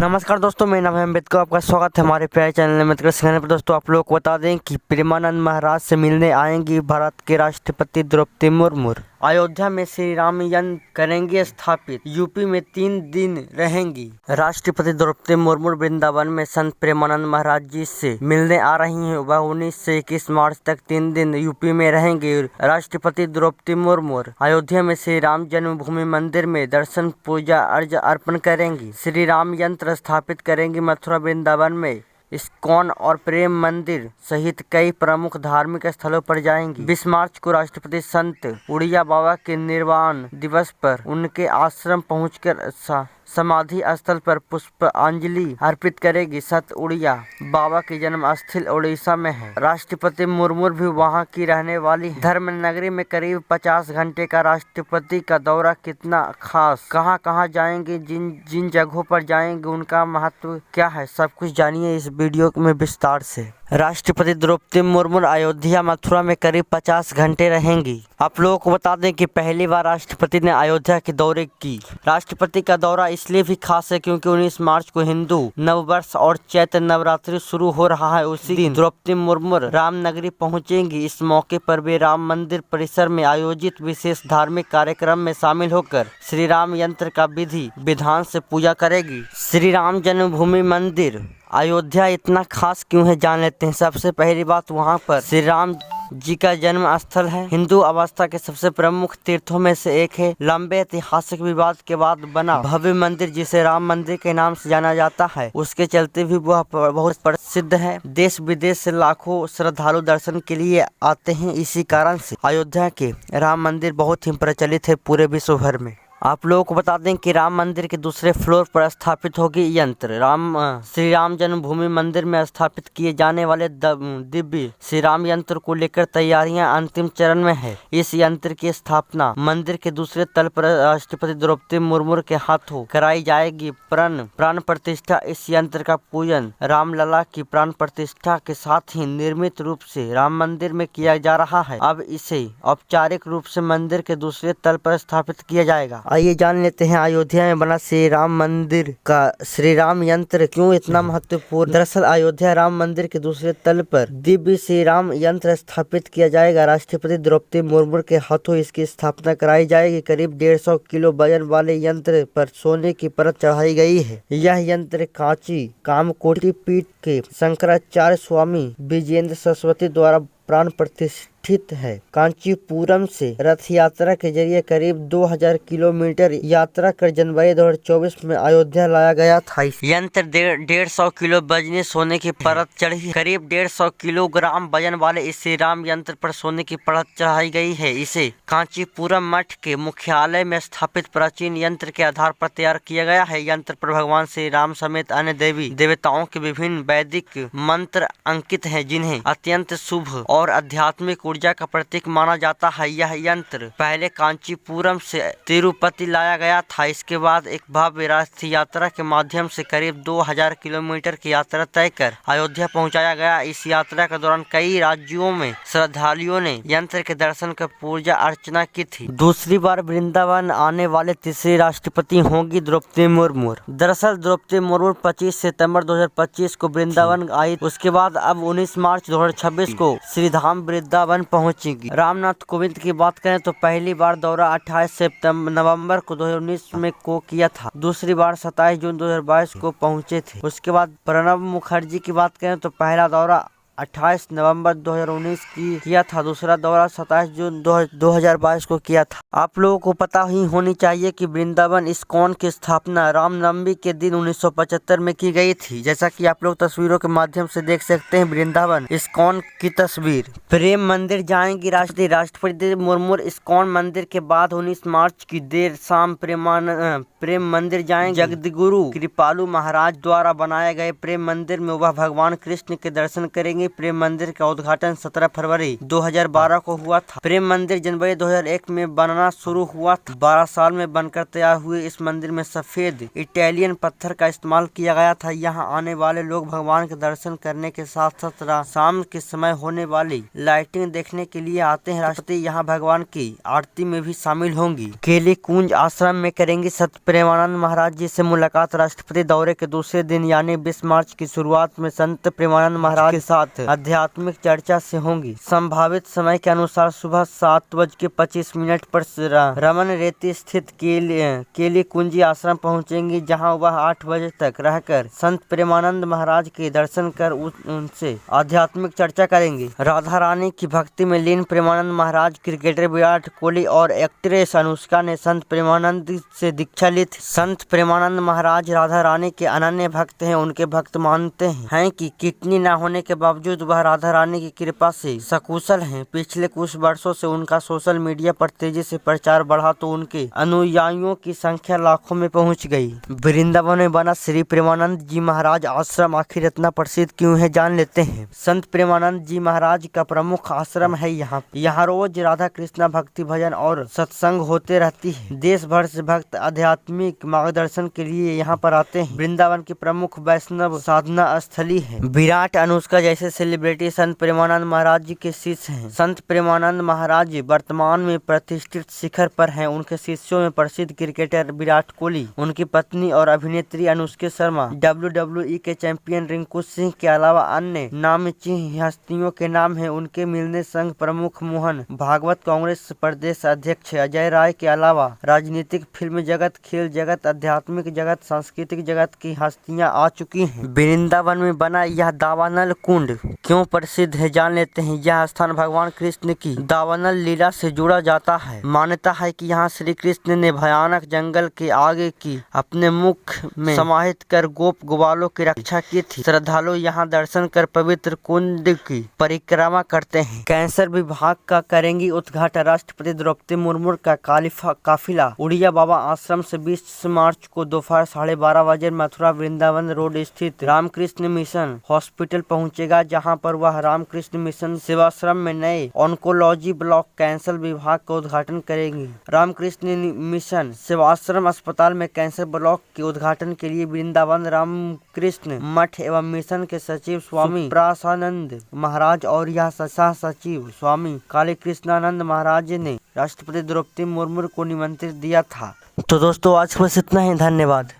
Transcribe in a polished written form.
नमस्कार दोस्तों, मेरा नाम है अम्बेडकर। आपका स्वागत है हमारे प्यारे चैनल अम्बेडकर सिखाने पर। दोस्तों, आप लोग को बता दें कि प्रेमानंद महाराज से मिलने आएंगी भारत के राष्ट्रपति द्रौपदी मुर्मू। अयोध्या में श्री राम यंत्र करेंगे स्थापित। यूपी में 3 दिन रहेंगी। राष्ट्रपति द्रौपदी मुर्मू वृंदावन में संत प्रेमानंद महाराज जी से मिलने आ रही हैं। वह 19 से 21 मार्च तक 3 दिन यूपी में रहेंगे। राष्ट्रपति द्रौपदी मुर्मू अयोध्या में श्री राम जन्मभूमि मंदिर में दर्शन पूजा अर्ज अर्पण करेंगी। श्री राम यंत्र स्थापित करेंगी। मथुरा वृंदावन में इस्कॉन और प्रेम मंदिर सहित कई प्रमुख धार्मिक स्थलों पर जाएंगी। 20 मार्च को राष्ट्रपति संत उड़िया बाबा के निर्वाण दिवस पर उनके आश्रम पहुंचकर समाधि स्थल पर पुष्पांजलि अर्पित करेगी। संत उड़िया बाबा की जन्म स्थल उड़ीसा में है। राष्ट्रपति मुर्मू भी वहां की रहने वाली है। धर्म नगरी में करीब 50 घंटे का राष्ट्रपति का दौरा कितना खास, कहां कहां जाएंगे, जिन जिन जगहों पर जाएंगे, उनका महत्व क्या है, सब कुछ जानिए इस वीडियो में विस्तार से। राष्ट्रपति द्रौपदी मुर्मू अयोध्या मथुरा में करीब 50 घंटे रहेंगी। आप लोगों को बता दें कि पहली बार राष्ट्रपति ने अयोध्या के दौरे की। राष्ट्रपति का दौरा इसलिए भी खास है क्योंकि 19 मार्च को हिंदू नववर्ष और चैत्र नवरात्रि शुरू हो रहा है। उसी दिन द्रौपदी मुर्मू रामनगरी पहुंचेंगी। इस मौके पर वे राम मंदिर परिसर में आयोजित विशेष धार्मिक कार्यक्रम में शामिल होकर श्री राम यंत्र का विधि विधान से पूजा करेगी। श्री राम जन्मभूमि मंदिर अयोध्या इतना खास क्यों है, जान लेते हैं। सबसे पहली बात, वहां पर श्री राम जी का जन्म स्थल है। हिंदू अवस्था के सबसे प्रमुख तीर्थों में से एक है। लंबे ऐतिहासिक विवाद के बाद बना भव्य मंदिर जिसे राम मंदिर के नाम से जाना जाता है, उसके चलते भी वह बहुत प्रसिद्ध है। देश विदेश से लाखों श्रद्धालु दर्शन के लिए आते हैं। इसी कारण से अयोध्या के राम मंदिर बहुत ही प्रचलित है पूरे विश्व भर में। आप लोगों को बता दें कि राम मंदिर के दूसरे फ्लोर पर स्थापित होगी यंत्र। श्री राम जन्मभूमि मंदिर में स्थापित किए जाने वाले दिव्य श्री राम यंत्र को लेकर तैयारियां अंतिम चरण में है। इस यंत्र की स्थापना मंदिर के दूसरे तल पर राष्ट्रपति द्रौपदी मुर्मू के हाथों कराई जाएगी। प्राण प्रतिष्ठा इस यंत्र का पूजन रामलला की प्राण प्रतिष्ठा के साथ ही निर्मित रूप से राम मंदिर में किया जा रहा है। अब इसे औपचारिक रूप से मंदिर के दूसरे तल पर स्थापित किया जाएगा। आइए जान लेते हैं अयोध्या में बना श्री राम मंदिर का श्री राम यंत्र क्यों इतना महत्वपूर्ण। दरअसल अयोध्या राम मंदिर के दूसरे तल पर दिव्य श्री राम यंत्र स्थापित किया जाएगा। राष्ट्रपति द्रौपदी मुर्मू के हाथों इसकी स्थापना कराई जाएगी। करीब 150 किलो वजन वाले यंत्र पर सोने की परत चढ़ाई गई है। यह यंत्र कांची कामकोटि पीठ के शंकराचार्य स्वामी विजेंद्र सरस्वती द्वारा प्राण प्रतिष्ठित है। कांचीपुरम से रथ यात्रा के जरिए करीब 2000 किलोमीटर यात्रा कर जनवरी 2024 में अयोध्या लाया गया था। यंत्र 150 किलो वजनी सोने की परत चढ़ी। करीब 150 किलोग्राम वजन वाले इस श्री राम यंत्र पर सोने की परत चढ़ाई गई है। इसे कांचीपुरम मठ के मुख्यालय में स्थापित प्राचीन यंत्र के आधार पर तैयार किया गया है। यंत्र पर भगवान श्री राम समेत अन्य देवी देवताओं के विभिन्न वैदिक मंत्र अंकित हैं, जिन्हें अत्यंत शुभ और आध्यात्मिक ऊर्जा का प्रतीक माना जाता है। यह यंत्र पहले कांचीपुरम से तिरुपति लाया गया था। इसके बाद एक भव्य रथ यात्रा के माध्यम से करीब 2000 किलोमीटर की यात्रा तय कर अयोध्या पहुंचाया गया। इस यात्रा के दौरान कई राज्यों में श्रद्धालुओं ने यंत्र के दर्शन कर पूजा अर्चना की थी। दूसरी बार वृंदावन आने वाले तीसरी राष्ट्रपति होंगी द्रौपदी मुर्मू। दरअसल द्रौपदी मुर्मू 25 सितंबर 2025 को वृंदावन आई। उसके बाद अब 19 मार्च 2026 को श्री धाम वृंदावन पहुंचेगी। रामनाथ कोविंद की बात करें तो पहली बार दौरा 28 नवंबर को 2019 में को किया था। दूसरी बार 27 जून 2022 को पहुंचे थे। उसके बाद प्रणब मुखर्जी की बात करें तो पहला दौरा 28 नवंबर 2019 की किया था। दूसरा दौरा 27 जून 2022 को किया था। आप लोगों को पता ही होनी चाहिए कि वृंदावन इस्कॉन की स्थापना रामनवमी के दिन 1975 में की गई थी। जैसा कि आप लोग तस्वीरों के माध्यम से देख सकते हैं वृंदावन इस्कॉन की तस्वीर। प्रेम मंदिर जाएंगी राष्ट्रपति मुर्मू। इस्कॉन मंदिर के बाद 19 मार्च की देर शाम प्रेम मंदिर जाएंगे। जगद्गुरु कृपालु महाराज द्वारा बनाए गए प्रेम मंदिर में वह भगवान कृष्ण के दर्शन करेंगे। करेंगे। प्रेम मंदिर का उद्घाटन 17 फरवरी 2012 को हुआ था। प्रेम मंदिर जनवरी 2001 में बनना शुरू हुआ था। 12 साल में बनकर तैयार हुए इस मंदिर में सफेद इटालियन पत्थर का इस्तेमाल किया गया था। यहाँ आने वाले लोग भगवान के दर्शन करने के साथ साथ शाम के समय होने वाली लाइटिंग देखने के लिए आते हैं। राष्ट्रपति यहाँ भगवान की आरती में भी शामिल होंगी। केली कुंज आश्रम में करेंगे संत प्रेमानंद महाराज जी से मुलाकात। राष्ट्रपति दौरे के दूसरे दिन यानी 20 मार्च की शुरुआत में संत प्रेमानंद महाराज के साथ आध्यात्मिक चर्चा से होंगी। संभावित समय के अनुसार सुबह 7:25 पर रमन रेती स्थित केली कुंजी आश्रम पहुंचेंगी, जहां वह 8 बजे तक रहकर संत प्रेमानंद महाराज के दर्शन कर उनसे आध्यात्मिक चर्चा करेंगे। राधा रानी की भक्ति में लीन प्रेमानंद महाराज, क्रिकेटर विराट कोहली और एक्ट्रेस अनुष्का ने संत प्रेमानंद से दीक्षा ली थी। संत प्रेमानंद महाराज राधा रानी के अनन्य भक्त हैं। उनके भक्त मानते हैं कि किडनी न होने के बावजूद वह राधा रानी की कृपा से सकुशल हैं। पिछले कुछ वर्षों से उनका सोशल मीडिया पर तेजी से प्रचार बढ़ा तो उनके अनुयायियों की संख्या लाखों में पहुंच गई। वृंदावन में बना श्री प्रेमानंद जी महाराज आश्रम आखिर इतना प्रसिद्ध क्यों है, जान लेते हैं। संत प्रेमानंद जी महाराज का प्रमुख आश्रम है यहाँ रोज राधा कृष्णा भक्ति भजन और सत्संग होते रहती है। देश भर से भक्त आध्यात्मिक मार्गदर्शन के लिए यहाँ पर आते हैं। वृंदावन की प्रमुख वैष्णव साधना स्थली है। विराट, अनुष्का जैसे सेलिब्रिटी संत प्रेमानंद महाराज जी के शिष्य हैं। संत प्रेमानंद महाराज वर्तमान में प्रतिष्ठित शिखर पर हैं। उनके शिष्यों में प्रसिद्ध क्रिकेटर विराट कोहली, उनकी पत्नी और अभिनेत्री अनुष्का शर्मा, WWE के चैंपियन रिंकू सिंह के अलावा अन्य नामचीन हस्तियों के नाम है। उनके मिलने संघ प्रमुख मोहन भागवत, कांग्रेस प्रदेश अध्यक्ष अजय राय के अलावा राजनीतिक, फिल्म जगत, खेल जगत, आध्यात्मिक जगत, सांस्कृतिक जगत की हस्तियां आ चुकी हैं। वृंदावन में बना यह दावानल कुंड क्यों प्रसिद्ध है, जान लेते हैं। यह स्थान भगवान कृष्ण की दावानल लीला से जुड़ा जाता है। मान्यता है कि यहाँ श्री कृष्ण ने भयानक जंगल के आगे की अपने मुख में समाहित कर गोप ग्वालों की रक्षा की थी। श्रद्धालु यहाँ दर्शन कर पवित्र कुंड की परिक्रमा करते हैं। कैंसर विभाग का करेंगी उद्घाटन। राष्ट्रपति द्रौपदी मुर्मू का काफिला उड़िया बाबा आश्रम से 20 मार्च को दोपहर 12:30 बजे मथुरा वृंदावन रोड स्थित रामकृष्ण मिशन हॉस्पिटल पहुंचेगा, जहां पर वह रामकृष्ण मिशन सेवाश्रम में नए ऑन्कोलॉजी ब्लॉक कैंसर विभाग का उद्घाटन करेंगी। रामकृष्ण मिशन सेवाश्रम अस्पताल में कैंसर ब्लॉक के उद्घाटन के लिए वृंदावन रामकृष्ण मठ एवं मिशन के सचिव स्वामी प्रसादानंद महाराज और यह सह सचिव स्वामी काली कृष्णानंद महाराज ने राष्ट्रपति द्रौपदी मुर्मू को निमंत्रित दिया था। तो दोस्तों आज बस इतना ही, धन्यवाद।